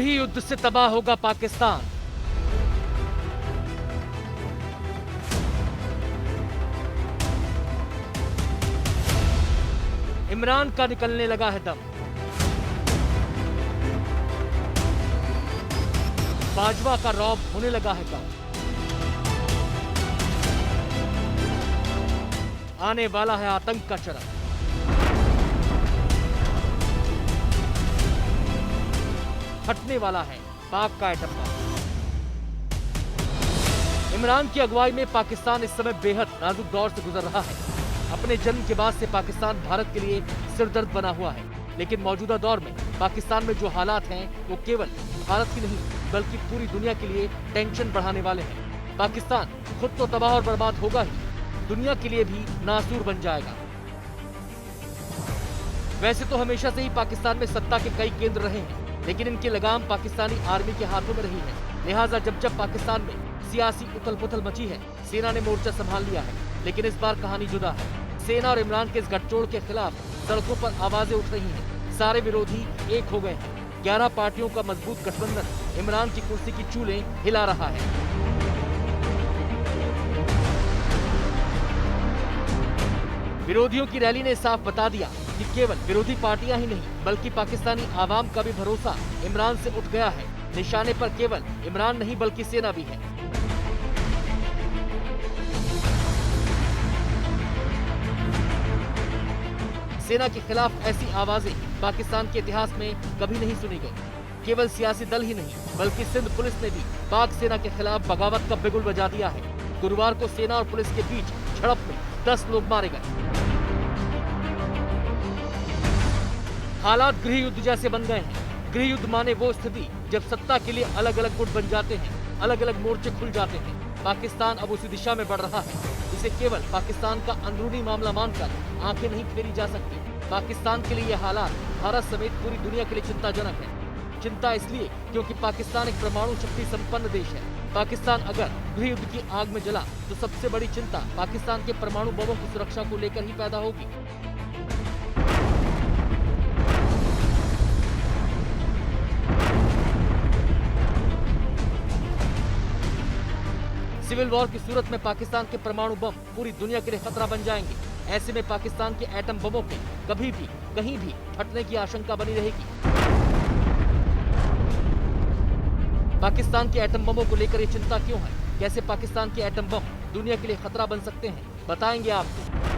गृह युद्ध से तबाह होगा पाकिस्तान। इमरान का निकलने लगा है दम। बाजवा का रौब होने लगा है कम। आने वाला है आतंक का चरम। फटने वाला है पाक का एटम बम। इमरान की अगुवाई में पाकिस्तान इस समय बेहद नाजुक दौर से गुजर रहा है। अपने जन्म के बाद से पाकिस्तान भारत के लिए सिरदर्द बना हुआ है, लेकिन मौजूदा दौर में पाकिस्तान में जो हालात हैं वो केवल भारत की नहीं बल्कि पूरी दुनिया के लिए टेंशन बढ़ाने वाले हैं। पाकिस्तान खुद तो तबाह और बर्बाद होगा ही, दुनिया के लिए भी नासूर बन जाएगा। वैसे तो हमेशा से ही पाकिस्तान में सत्ता के कई केंद्र रहे हैं, लेकिन इनकी लगाम पाकिस्तानी आर्मी के हाथों में रही है। लिहाजा जब जब पाकिस्तान में सियासी उथल पुथल मची है, सेना ने मोर्चा संभाल लिया है। लेकिन इस बार कहानी जुदा है। सेना और इमरान के इस गठजोड़ के खिलाफ सड़कों पर आवाजें उठ रही हैं। सारे विरोधी एक हो गए हैं। 11 पार्टियों का मजबूत गठबंधन इमरान की कुर्सी की चूलें हिला रहा है। विरोधियों की रैली ने साफ बता दिया कि केवल विरोधी पार्टियां ही नहीं बल्कि पाकिस्तानी आवाम का भी भरोसा इमरान से उठ गया है। निशाने पर केवल इमरान नहीं बल्कि सेना भी है। सेना के खिलाफ ऐसी आवाजें पाकिस्तान के इतिहास में कभी नहीं सुनी गई। केवल सियासी दल ही नहीं बल्कि सिंध पुलिस ने भी पाक सेना के खिलाफ बगावत का बिगुल बजा दिया है। गुरुवार को सेना और पुलिस के बीच झड़प में 10 लोग मारे गए। हालात गृह युद्ध जैसे बन गए हैं। गृह युद्ध माने वो स्थिति जब सत्ता के लिए अलग अलग गुट बन जाते हैं, अलग अलग मोर्चे खुल जाते हैं। पाकिस्तान अब उसी दिशा में बढ़ रहा है। इसे केवल पाकिस्तान का अंदरूनी मामला मानकर आंखें नहीं फेरी जा सकती। पाकिस्तान के लिए यह हालात भारत समेत पूरी दुनिया के लिए चिंताजनक है। चिंता इसलिए क्योंकि पाकिस्तान एक परमाणु शक्ति संपन्न देश है। पाकिस्तान अगर गृह युद्ध की आग में जला तो सबसे बड़ी चिंता पाकिस्तान के परमाणु बमों की सुरक्षा को लेकर ही पैदा होगी। सिविल वॉर की सूरत में पाकिस्तान के परमाणु बम पूरी दुनिया के लिए खतरा बन जाएंगे। ऐसे में पाकिस्तान के एटम बमों के कभी भी कहीं भी फटने की आशंका बनी रहेगी। पाकिस्तान के एटम बमों को लेकर ये चिंता क्यों है? कैसे पाकिस्तान के एटम बम दुनिया के लिए खतरा बन सकते हैं, बताएंगे आपको।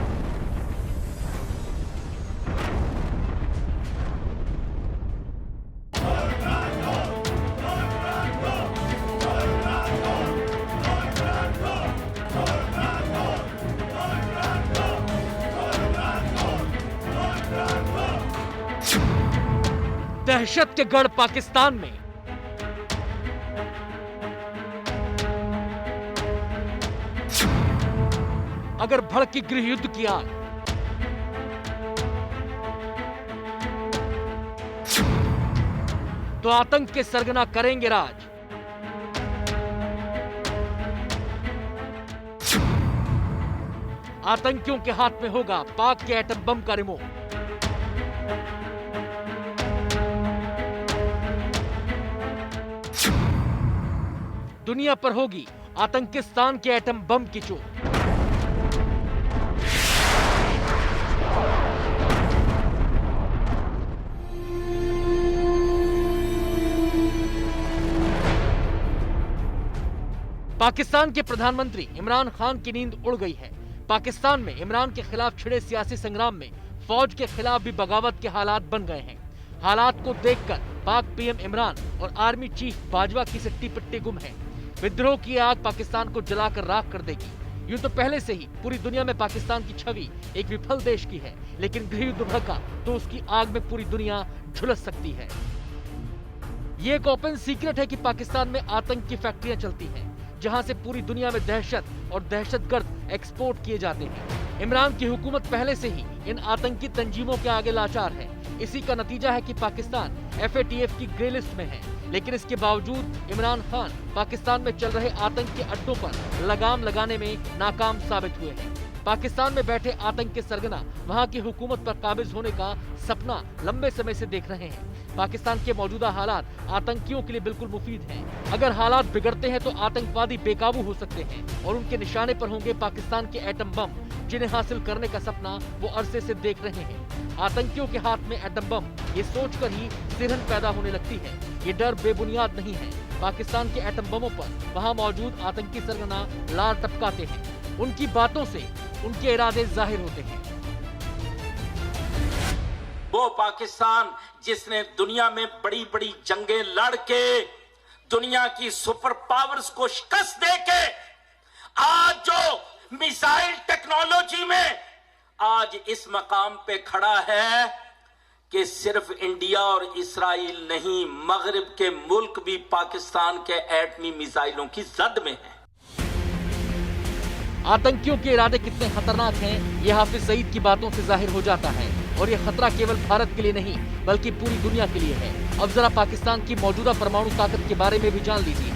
दहशत के गढ़ पाकिस्तान में अगर भड़की गृह युद्ध की आग, तो आतंक के सरगना करेंगे राज। आतंकियों के हाथ में होगा पाक के एटम बम का रिमोट। दुनिया पर होगी आतंकिस्तान के एटम बम की चोट। पाकिस्तान के प्रधानमंत्री इमरान खान की नींद उड़ गई है। पाकिस्तान में इमरान के खिलाफ छिड़े सियासी संग्राम में फौज के खिलाफ भी बगावत के हालात बन गए हैं। हालात को देखकर पाक पीएम इमरान और आर्मी चीफ बाजवा की सिट्टी पिट्टी गुम है। विद्रोह की आग पाकिस्तान को जलाकर राख कर देगी। यूं तो पहले से ही पूरी दुनिया में पाकिस्तान की छवि एक विफल देश की है, लेकिन गृह युद्ध भड़का तो उसकी आग में पूरी दुनिया झुलस सकती है। ये एक ओपन सीक्रेट है कि पाकिस्तान में आतंक की फैक्ट्रियां चलती हैं, जहां से पूरी दुनिया में दहशत और दहशतगर्द एक्सपोर्ट किए जाते हैं। इमरान की हुकूमत पहले से ही इन आतंकी तंजीमों के आगे लाचार है। इसी का नतीजा है कि पाकिस्तान FATF की ग्रे लिस्ट में है, लेकिन इसके बावजूद इमरान खान पाकिस्तान में चल रहे आतंक के अड्डों पर लगाम लगाने में नाकाम साबित हुए हैं। पाकिस्तान में बैठे आतंक के सरगना वहां की हुकूमत पर काबिज होने का सपना लंबे समय से देख रहे हैं। पाकिस्तान के मौजूदा हालात आतंकियों के लिए बिल्कुल मुफीद हैं। अगर हालात बिगड़ते हैं तो आतंकवादी बेकाबू हो सकते हैं और उनके निशाने पर होंगे पाकिस्तान के एटम बम, जिन्हें हासिल करने का सपना वो अरसे से देख रहे हैं। आतंकियों के हाथ में एटम बम, ये सोचकर ही सिरहन पैदा होने लगती है। ये डर बेबुनियाद नहीं है। पाकिस्तान के एटम बमों पर वहाँ मौजूद आतंकी सरगना लार टपकाते हैं। उनकी बातों से उनके इरादे जाहिर होते हैं। वो पाकिस्तान जिसने दुनिया में बड़ी बड़ी जंगें लड़ के दुनिया की सुपर पावर्स को शिकस्त देके आज जो मिसाइल टेक्नोलॉजी में आज इस मकाम पे खड़ा है कि सिर्फ इंडिया और इस्राइल नहीं, मगरिब के मुल्क भी पाकिस्तान के एटमी मिसाइलों की जद में है। आतंकियों के इरादे कितने खतरनाक हैं, ये हाफिज सईद की बातों से जाहिर हो जाता है। और ये खतरा केवल भारत के लिए नहीं बल्कि पूरी दुनिया के लिए है। अब जरा पाकिस्तान की मौजूदा परमाणु ताकत के बारे में भी जान लीजिए।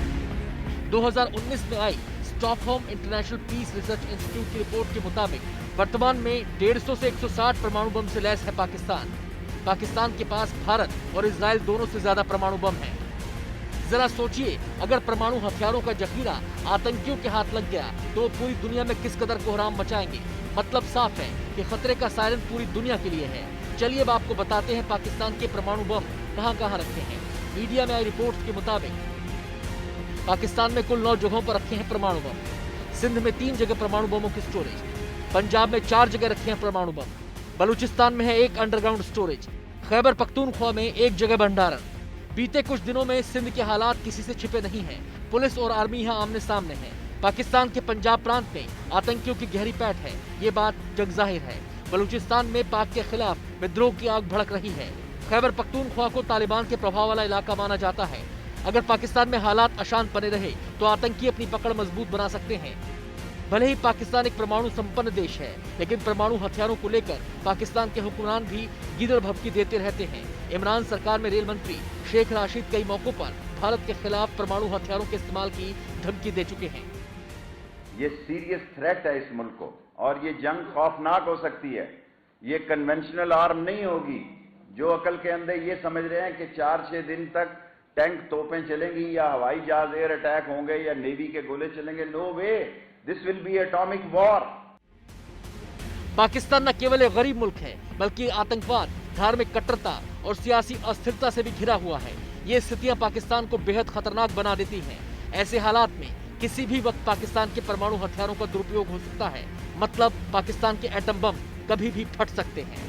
2019 में आई Stockholm International Peace Research Institute की रिपोर्ट के मुताबिक वर्तमान में 150 से 160 परमाणु बम से लैस है पाकिस्तान। पाकिस्तान के पास भारत और इजराइल दोनों से ज्यादा परमाणु बम है। जरा सोचिए, अगर परमाणु हथियारों का जखीरा आतंकियों के हाथ लग गया तो पूरी दुनिया में किस कदर कोहराम मचाएंगे। मतलब साफ है कि खतरे का सायरन पूरी दुनिया के लिए है। चलिए अब आपको बताते हैं पाकिस्तान के परमाणु बम कहां-कहां रखे हैं। मीडिया में आई रिपोर्ट्स के मुताबिक पाकिस्तान में कुल 9 जगहों पर रखे हैं परमाणु बम। सिंध में 3 जगह परमाणु बमों की स्टोरेज, पंजाब में 4 जगह रखे हैं परमाणु बम, बलूचिस्तान में है 1 अंडरग्राउंड स्टोरेज, खैबर पख्तूनख्वा में 1 जगह भंडारण। बीते कुछ दिनों में सिंध के हालात किसी से छिपे नहीं हैं। पुलिस और आर्मी यहाँ आमने सामने है। पाकिस्तान के पंजाब प्रांत में आतंकियों की गहरी पैठ है, ये बात जग जाहिर है। बलूचिस्तान में पाक के खिलाफ विद्रोह की आग भड़क रही है। खैबर पख्तूनख्वा को तालिबान के प्रभाव वाला इलाका माना जाता है। अगर पाकिस्तान में हालात अशांत बने रहे तो आतंकी अपनी पकड़ मजबूत बना सकते हैं। भले ही पाकिस्तान एक परमाणु संपन्न देश है, लेकिन परमाणु हथियारों को लेकर पाकिस्तान के हुक्मरान भी गिदड़ भभकी देते रहते हैं। इमरान सरकार में रेल मंत्री शेख राशिद कई मौकों पर भारत के खिलाफ परमाणु हथियारों के इस्तेमाल की धमकी दे चुके हैं। ये सीरियस थ्रेट है इस मुल्क को और ये जंग खौफनाक हो सकती है। ये कन्वेंशनल आर्म नहीं होगी। जो अकल के अंदर ये समझ रहे हैं कि 4-6 दिन तक टैंक तोपें चलेंगी या हवाई जहाज एयर अटैक होंगे या नेवी के गोले चलेंगे, no way, this will be atomic war. Pakistan न केवल एक गरीब मुल्क है बल्कि आतंकवाद, धार्मिक कट्टरता और सियासी अस्थिरता से भी घिरा हुआ है। ये स्थितियां पाकिस्तान को बेहद खतरनाक बना देती हैं। ऐसे हालात में किसी भी वक्त पाकिस्तान के परमाणु हथियारों का दुरुपयोग हो सकता है। मतलब पाकिस्तान के एटम बम कभी भी फट सकते हैं।